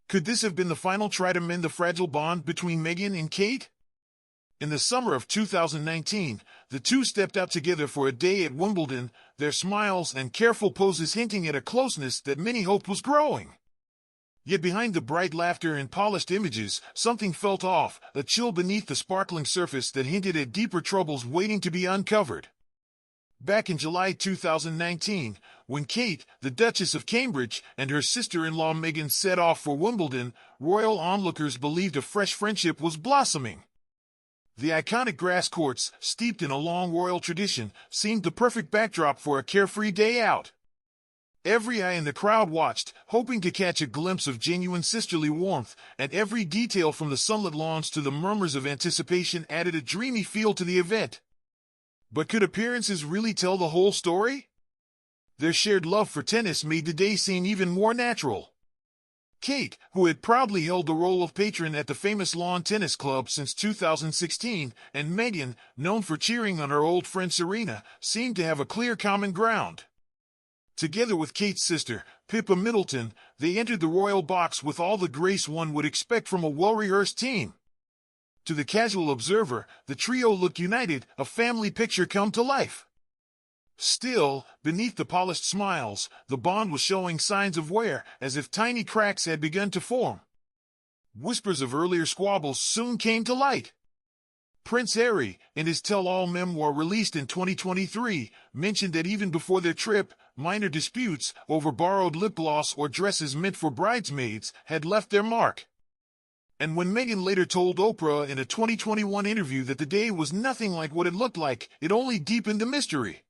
Could this have been the final try to mend the fragile bond between Meghan and Kate? In the summer of 2019, the two stepped out together for a day at Wimbledon, their smiles and careful poses hinting at a closeness that many hoped was growing. Yet behind the bright laughter and polished images, something felt off, a chill beneath the sparkling surface that hinted at deeper troubles waiting to be uncovered. Back in July 2019, when Kate, the Duchess of Cambridge, and her sister-in-law Meghan set off for Wimbledon, royal onlookers believed a fresh friendship was blossoming. The iconic grass courts, steeped in a long royal tradition, seemed the perfect backdrop for a carefree day out. Every eye in the crowd watched, hoping to catch a glimpse of genuine sisterly warmth, and every detail from the sunlit lawns to the murmurs of anticipation added a dreamy feel to the event. But could appearances really tell the whole story? Their shared love for tennis made the day seem even more natural. Kate, who had proudly held the role of patron at the famous lawn tennis club since 2016, and Meghan, known for cheering on her old friend Serena, seemed to have a clear common ground. Together with Kate's sister, Pippa Middleton, they entered the royal box with all the grace one would expect from a well-rehearsed team. To the casual observer, the trio looked united, a family picture come to life. Still, beneath the polished smiles, the bond was showing signs of wear, as if tiny cracks had begun to form. Whispers of earlier squabbles soon came to light. Prince Harry, in his tell-all memoir released in 2023, mentioned that even before their trip, minor disputes over borrowed lip gloss or dresses meant for bridesmaids had left their mark. And when Meghan later told Oprah in a 2021 interview that the day was nothing like what it looked like, it only deepened the mystery.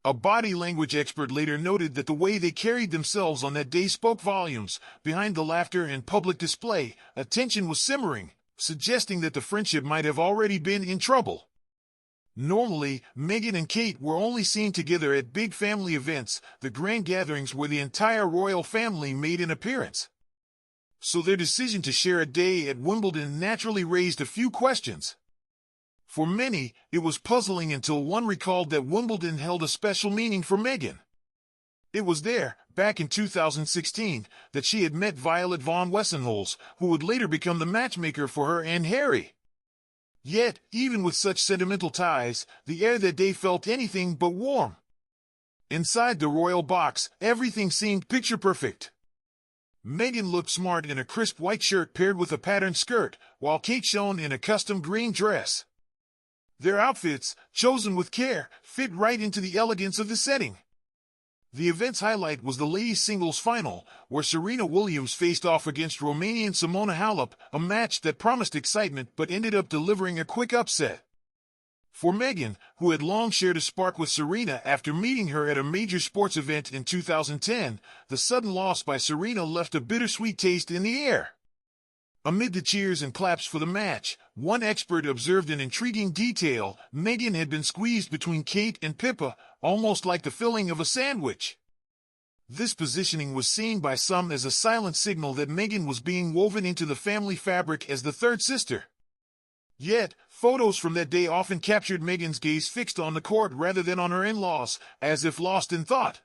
A body language expert later noted that the way they carried themselves on that day spoke volumes. Behind the laughter and public display, a tension was simmering, suggesting that the friendship might have already been in trouble. Normally, Meghan and Kate were only seen together at big family events, the grand gatherings where the entire royal family made an appearance. So their decision to share a day at Wimbledon naturally raised a few questions. For many, it was puzzling until one recalled that Wimbledon held a special meaning for Meghan. It was there, back in 2016, that she had met Violet von Westenholz, who would later become the matchmaker for her and Harry. Yet, even with such sentimental ties, the air that day felt anything but warm. Inside the royal box, everything seemed picture-perfect. Meghan looked smart in a crisp white shirt paired with a patterned skirt, while Kate shone in a custom green dress. Their outfits, chosen with care, fit right into the elegance of the setting. The event's highlight was the ladies' singles final, where Serena Williams faced off against Romanian Simona Halep, a match that promised excitement but ended up delivering a quick upset. For Meghan, who had long shared a spark with Serena after meeting her at a major sports event in 2010, the sudden loss by Serena left a bittersweet taste in the air. Amid the cheers and claps for the match, one expert observed an intriguing detail: Meghan had been squeezed between Kate and Pippa, almost like the filling of a sandwich. This positioning was seen by some as a silent signal that Meghan was being woven into the family fabric as the third sister. Yet, photos from that day often captured Meghan's gaze fixed on the court rather than on her in-laws, as if lost in thought.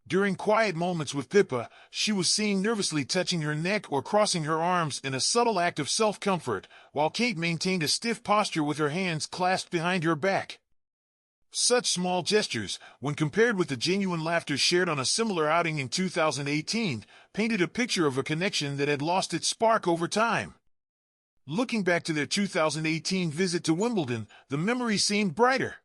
During quiet moments with Pippa, she was seen nervously touching her neck or crossing her arms in a subtle act of self-comfort, while Kate maintained a stiff posture with her hands clasped behind her back. Such small gestures, when compared with the genuine laughter shared on a similar outing in 2018, painted a picture of a connection that had lost its spark over time. Looking back to their 2018 visit to Wimbledon, the memory seemed brighter.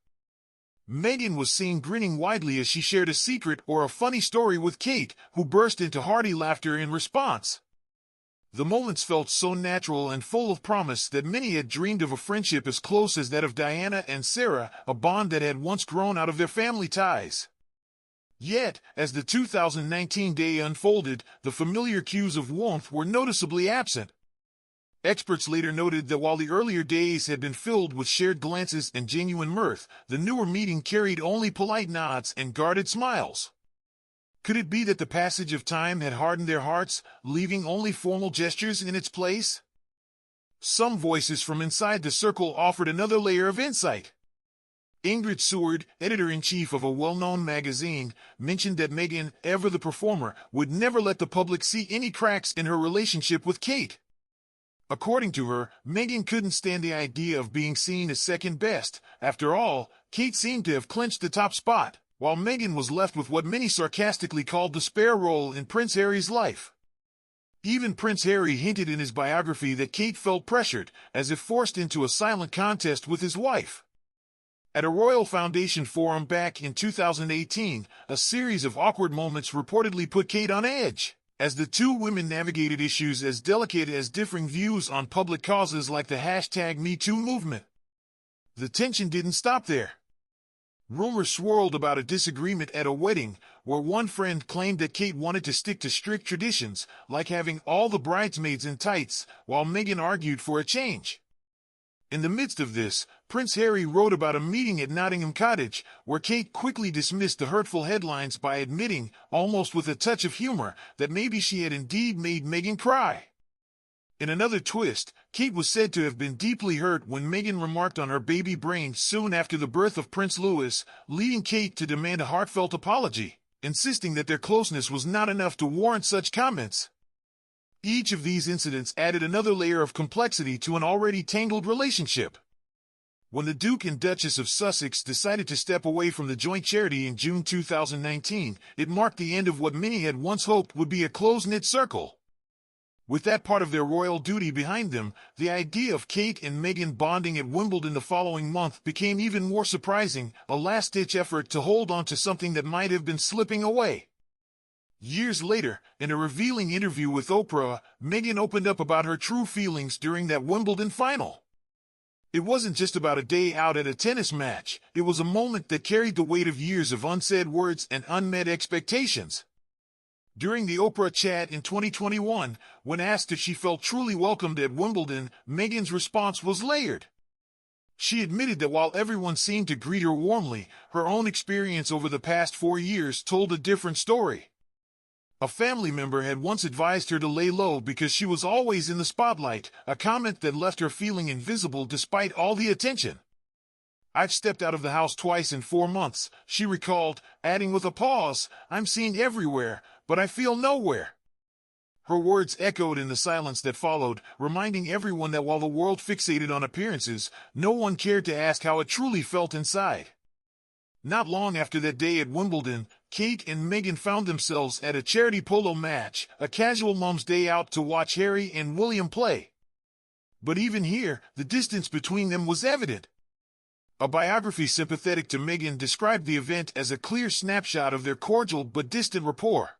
Meghan was seen grinning widely as she shared a secret or a funny story with Kate, who burst into hearty laughter in response. The moments felt so natural and full of promise that many had dreamed of a friendship as close as that of Diana and Sarah, a bond that had once grown out of their family ties. Yet, as the 2019 day unfolded, the familiar cues of warmth were noticeably absent. Experts later noted that while the earlier days had been filled with shared glances and genuine mirth, the newer meeting carried only polite nods and guarded smiles. Could it be that the passage of time had hardened their hearts, leaving only formal gestures in its place? Some voices from inside the circle offered another layer of insight. Ingrid Seward, editor-in-chief of a well-known magazine, mentioned that Meghan, ever the performer, would never let the public see any cracks in her relationship with Kate. According to her, Meghan couldn't stand the idea of being seen as second best. After all, Kate seemed to have clinched the top spot, while Meghan was left with what many sarcastically called the spare role in Prince Harry's life. Even Prince Harry hinted in his biography that Kate felt pressured, as if forced into a silent contest with his wife. At a Royal Foundation forum back in 2018, a series of awkward moments reportedly put Kate on edge, as the two women navigated issues as delicate as differing views on public causes like the #MeToo movement. The tension didn't stop there. Rumors swirled about a disagreement at a wedding, where one friend claimed that Kate wanted to stick to strict traditions, like having all the bridesmaids in tights, while Meghan argued for a change. In the midst of this, Prince Harry wrote about a meeting at Nottingham Cottage, where Kate quickly dismissed the hurtful headlines by admitting, almost with a touch of humor, that maybe she had indeed made Meghan cry. In another twist, Kate was said to have been deeply hurt when Meghan remarked on her baby brain soon after the birth of Prince Louis, leading Kate to demand a heartfelt apology, insisting that their closeness was not enough to warrant such comments. Each of these incidents added another layer of complexity to an already tangled relationship. When the Duke and Duchess of Sussex decided to step away from the joint charity in June 2019, it marked the end of what many had once hoped would be a close-knit circle. With that part of their royal duty behind them, the idea of Kate and Meghan bonding at Wimbledon the following month became even more surprising, a last-ditch effort to hold on to something that might have been slipping away. Years later, in a revealing interview with Oprah, Meghan opened up about her true feelings during that Wimbledon final. It wasn't just about a day out at a tennis match, it was a moment that carried the weight of years of unsaid words and unmet expectations. During the Oprah chat in 2021, when asked if she felt truly welcomed at Wimbledon, Meghan's response was layered. She admitted that while everyone seemed to greet her warmly, her own experience over the past 4 years told a different story. A family member had once advised her to lay low because she was always in the spotlight, a comment that left her feeling invisible despite all the attention. "I've stepped out of the house twice in 4 months," she recalled, adding with a pause, "I'm seen everywhere, but I feel nowhere." Her words echoed in the silence that followed, reminding everyone that while the world fixated on appearances, no one cared to ask how it truly felt inside. Not long after that day at Wimbledon, Kate and Meghan found themselves at a charity polo match, a casual mum's day out to watch Harry and William play. But even here, the distance between them was evident. A biography sympathetic to Meghan described the event as a clear snapshot of their cordial but distant rapport.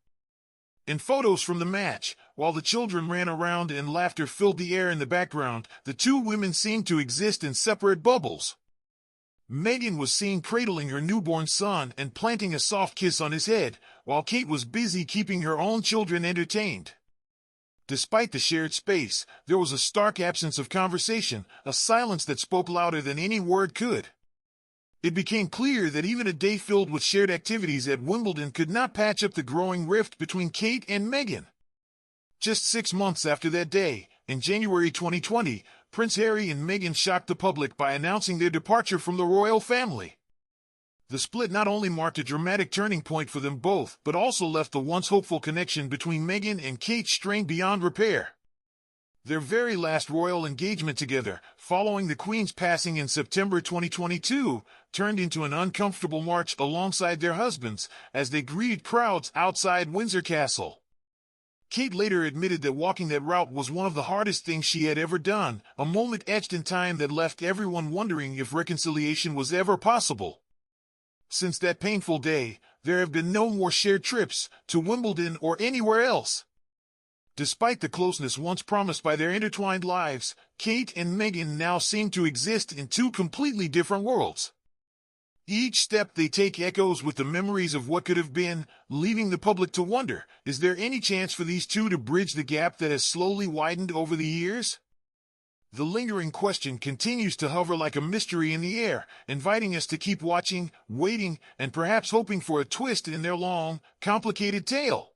In photos from the match, while the children ran around and laughter filled the air in the background, the two women seemed to exist in separate bubbles. Meghan was seen cradling her newborn son and planting a soft kiss on his head, while Kate was busy keeping her own children entertained. Despite the shared space, there was a stark absence of conversation, a silence that spoke louder than any word could. It became clear that even a day filled with shared activities at Wimbledon could not patch up the growing rift between Kate and Meghan. Just 6 months after that day, in January 2020, Prince Harry and Meghan shocked the public by announcing their departure from the royal family. The split not only marked a dramatic turning point for them both, but also left the once hopeful connection between Meghan and Kate strained beyond repair. Their very last royal engagement together, following the Queen's passing in September 2022, turned into an uncomfortable march alongside their husbands, as they greeted crowds outside Windsor Castle. Kate later admitted that walking that route was one of the hardest things she had ever done, a moment etched in time that left everyone wondering if reconciliation was ever possible. Since that painful day, there have been no more shared trips to Wimbledon or anywhere else. Despite the closeness once promised by their intertwined lives, Kate and Meghan now seem to exist in two completely different worlds. Each step they take echoes with the memories of what could have been, leaving the public to wonder, is there any chance for these two to bridge the gap that has slowly widened over the years? The lingering question continues to hover like a mystery in the air, inviting us to keep watching, waiting, and perhaps hoping for a twist in their long, complicated tale.